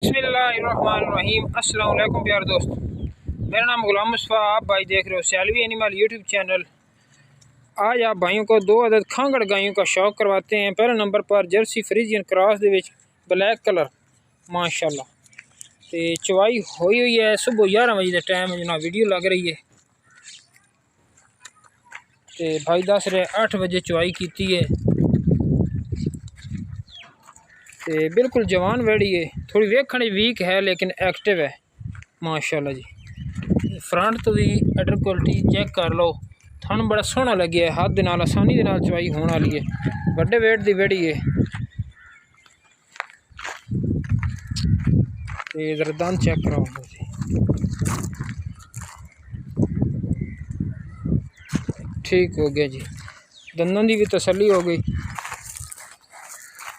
बिस्मिल्लाहिर्रहमानिर्रहीम। अस्सलाम वालेकुम प्यारे दोस्त, मेरा नाम गुलाम मुस्तफ़ा। आप भाई देख रहे हो सैलवी एनिमल यूट्यूब चैनल। आज आप भाइयों को 2 अदद खांगड़ गायों का शौक करवाते हैं। पहले नंबर पर जर्सी फ्रीजियन क्रॉस दे विच ब्लैक कलर माशाल्लाह ते चवाई हुई है। सुबह 11 बजे का टाइम है जना वीडियो लग रही है ते भाई दस रहे 8 बजे चवाई की है ते बिल्कुल जवान वेड़ी है। थोड़ी वेखने वीक है लेकिन एक्टिव है माशाल्लाह जी। फ्रंट तो भी अडर क्वालिटी चेक कर लो, थन बड़ा सोहना लगे है। हाथ दे नाल आसानी दे नाल चवाई होने वाली है। बड़े वेट दी वेड़ी है ते इधर दंद चेक कराओ जी। ठीक हो गया जी, दंदों की भी तसल्ली हो गई।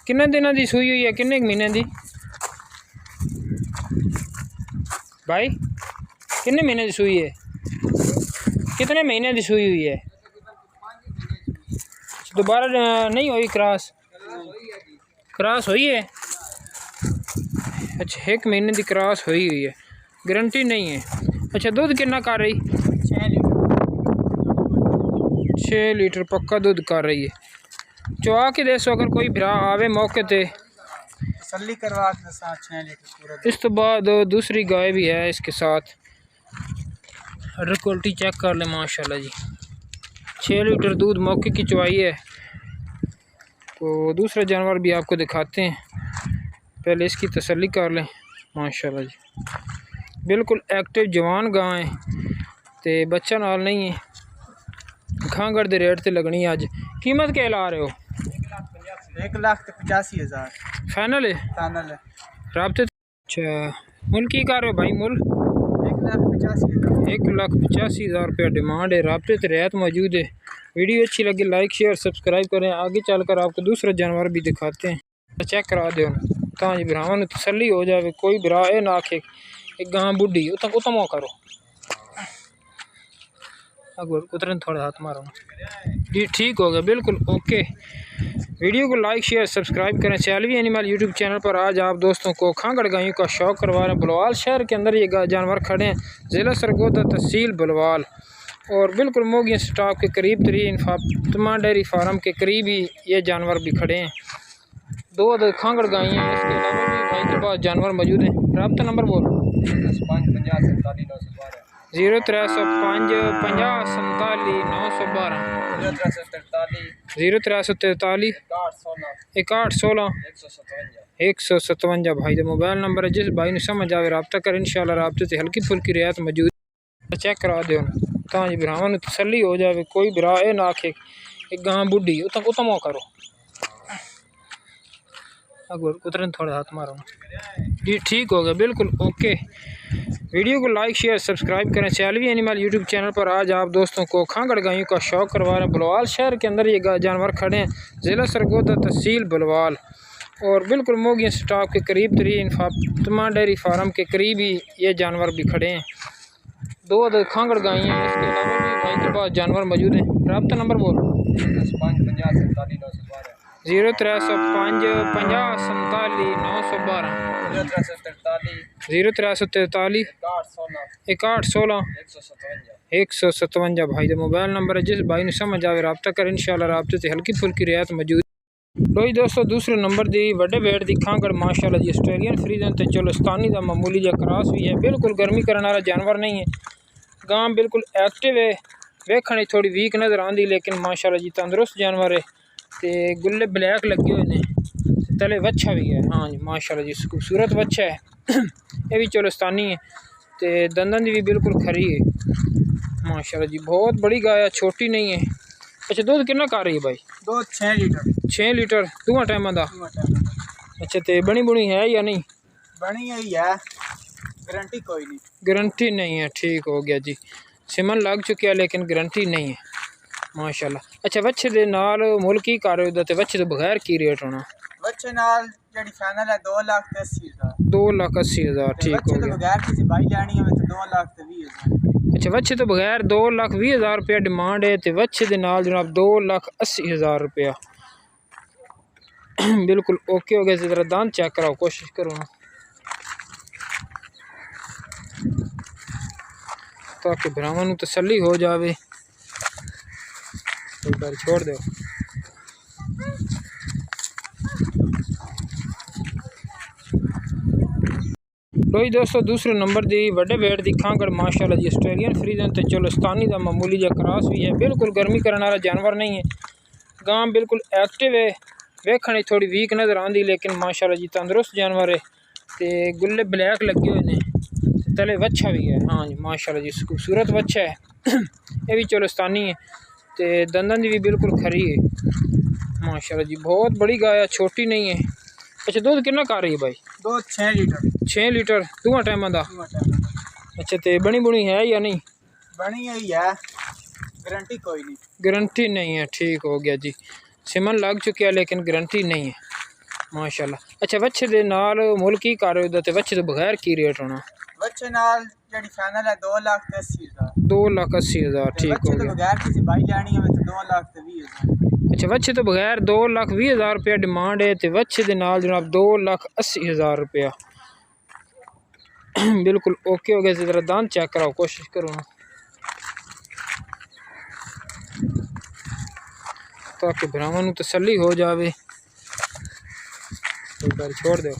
किन्ने दिनों की सूई हुई है, किन्ने महीने की भाई? किन्ने महीने की सूई है, कितने महीने की सूई हुई है? दोबारा नहीं हुई क्रॉस? क्रॉस हुई है। अच्छा, 1 महीने की क्रॉस हुई है, गारंटी नहीं है। अच्छा, दूध कितना कर रही? 6 लीटर पक्का दूध कर रही है। चुआ के दसो अगर कोई भरा आवे मौके ते तसल्ली करवा के साथ 6 लीटर पूरा। इस तो बाद दूसरी गाय भी है इसके साथ। अडर क्वालिटी चेक कर ले माशाल्लाह जी। 6 लीटर दूध मौके की चुवाई है। तो दूसरा जानवर भी आपको दिखाते हैं, पहले इसकी तसल्ली कर लें माशाल्लाह जी। बिल्कुल एक्टिव जवान गाय है ते बच्चा नाल नहीं है। खांगड़ दे रेट ते लगनी है। अज कीमत क्या ला रहे हो? 1,85,000 फाइनल है? फाइनल है। राब्ते? अच्छा, मुल की कर रहे हो भाई? मुल 1,85,000 1,85,000 रुपया डिमांड है। राब्ते ते रियायत मौजूद है। वीडियो अच्छी लगी लाइक शेयर सब्सक्राइब करें। आगे चलकर आपको दूसरा जानवर भी दिखाते हैं, चेक करा दो ताकि भरावां नूं तसल्ली हो जाए। कोई भरा ये ना आखे एक गां बुढ़ी उतम करो उतरन थोड़े हाथ मारो जी। ठीक हो गया, बिल्कुल ओके। वीडियो को लाइक शेयर सब्सक्राइब करें। सैलवी एनिमल यूट्यूब चैनल पर आज आप दोस्तों को खांगड़ गायों का शौक करवा रहे हैं। बलवाल शहर के अंदर ये जानवर खड़े हैं, ज़िला सरगोदा तहसील बलवाल, और बिल्कुल मोगिया स्टॉप के करीब तरीन फातिमा डेयरी फार्म के करीब ही ये जानवर भी खड़े हैं। 2 अदद खांगड़ गाय हैं। इसके अलावा भी भाई के पास जानवर मौजूद हैं। रब्ता नंबर बोल 0305 50 47 912 0343 61 16 157 भाई का मोबाइल नंबर है। जिस भाई ने समझ आए रब्ता कर, इंशाल्लाह रब्ते से हल्की फुल्की रियायत मौजूद। चेक करा दो ताकि भरावां नूं तसल्ली हो जाए। कोई भरा ये ना आखे एक गां बुढ़ी उतम करो उतरन थोड़े हाथ मारो जी। ठीक हो गया, बिल्कुल ओके। वीडियो को लाइक शेयर सब्सक्राइब करें। सैलवी एनिमल यूट्यूब चैनल पर आज आप दोस्तों को खांगड़ गायों का शौक करवा रहे हैं। बलवाल शहर के अंदर ये जानवर खड़े हैं, ज़िला सरगोदा तहसील बलवाल, और बिल्कुल मोगिया स्टॉप के करीब तरीन फातिमा डेयरी फार्म के करीब ही ये जानवर भी खड़े हैं। 2 अदद खांगड़ गाय हैं। इसके अलावा भी भाई के पास जानवर मौजूद हैं। रब्ता नंबर बोल 0305 50 47 912 0343 61 16 157 भाई का मोबाइल नंबर है। जिस भाई ने समझ आए रब्ता कर, इंशाल्लाह रब्ते से हल्की फुल्की रियायत मौजूद। लो जी दोस्तों, दूसरे नंबर की वड्डे वेट की खांगड़ माशाल्लाह जी। ऑस्ट्रेलियन फ्रीजन ते चोलिस्तानी का मामूली जा क्रॉस भी है। बिल्कुल गर्मी करने वाला जानवर नहीं है। गां बिल्कुल एक्टिव है, वेखने थोड़ी वीक नज़र आती लेकिन माशाल्लाह जी तंदुरुस्त जानवर है। ते गुल्ले ब्लैक लगे हुए हैं, तले वच्छा भी है। हाँ जी माशाल्लाह जी, खूबसूरत वच्छा है। ये भी चोलिस्तानी है ते दंदन की भी बिल्कुल खरी है माशाल्लाह जी। बहुत बड़ी गाय है, छोटी नहीं है। अच्छा, दूध कितना कर रही है भाई? दूध 6 लीटर 6 लीटर दोवां टाइमां दा। अच्छा, तो बनी बुनी है या नहीं? बनी हुई है, गारंटी कोई नहीं। गारंटी नहीं है, ठीक हो गया जी। सिमन लग चुकी है लेकिन गारंटी नहीं है माशाल्लाह। अच्छा, बच्चे दे नाल मुल की कर रहे हो ते बच्चे तो बगैर की रेट होना? बच्चे नाल जेडी फाइनल है 2,80,000 2,80,000 ठीक हो गया। बगैर किसी भाई लेनी है तो 2,20,000। अच्छा, बच्चे तो बगैर 2,20,000 रुपया डिमांड है तो बच्चे के नाल जनाब 2,80,000 रुपया बिल्कुल ओके हो गया। जरा दांत चेक कराओ, कोशिश करो ना। ताकि भरावां नूं तसल्ली हो जाए। एक बार छोड़ दो। लोई दोस्तों दूसरे नंबर दी वड्डे वेट दी खांगड़ माशाल्लाह जी ऑस्ट्रेलियन फ्रीजन ते चोलस्तानी दा मामूली जा क्रॉस भी है। बिल्कुल गर्मी करने वाला जानवर नहीं है। गां बिल्कुल एक्टिव है, वेखने थोड़ी वीक नज़र आती लेकिन माशाल्लाह जी तंदुरुस्त जानवर है। ते गुल्ले ब्लैक लगे हुए ने, तले वच्छा भी है। हाँ जी माशाल्लाह जी खूबसूरत वच्छा है। ये भी चोलस्तानी है ते दंदन दी भी बिल्कुल खरी है माशाल्लाह जी। बहुत बड़ी गाय है, छोटी नहीं है। अच्छा दूध कितना कर रही है भाई? दूध 6 लीटर। 6 लीटर दोवां टाइमां दा। अच्छा तो बनी बुनी है या नहीं? बनी हुई है, गारंटी कोई नहीं। गारंटी नहीं है, ठीक हो गया जी। सिमन लग चुकिया लेकिन गारंटी नहीं है माशाल्लाह। अच्छा वच्छे दे नाल मुल की कर रहे हो ते वच्छे तो बगैर की रेट होना? बच्चे नाल जेडी फाइनल है 2,80,000। 2,80,000 ठीक हो तो गया। बगैर किसी भाई लेनी है तो 2,20,000। अच्छा वच्छे तो बगैर 2,20,000 रुपया डिमांड है तो वच्छे दे नाल जनाब 2,80,000 रुपया। बिल्कुल ओके हो गया। ज़रा दांत चेक कराओ, कोशिश करो ताकि भरावां नूं तसल्ली हो जाए। एक बार छोड़ दो।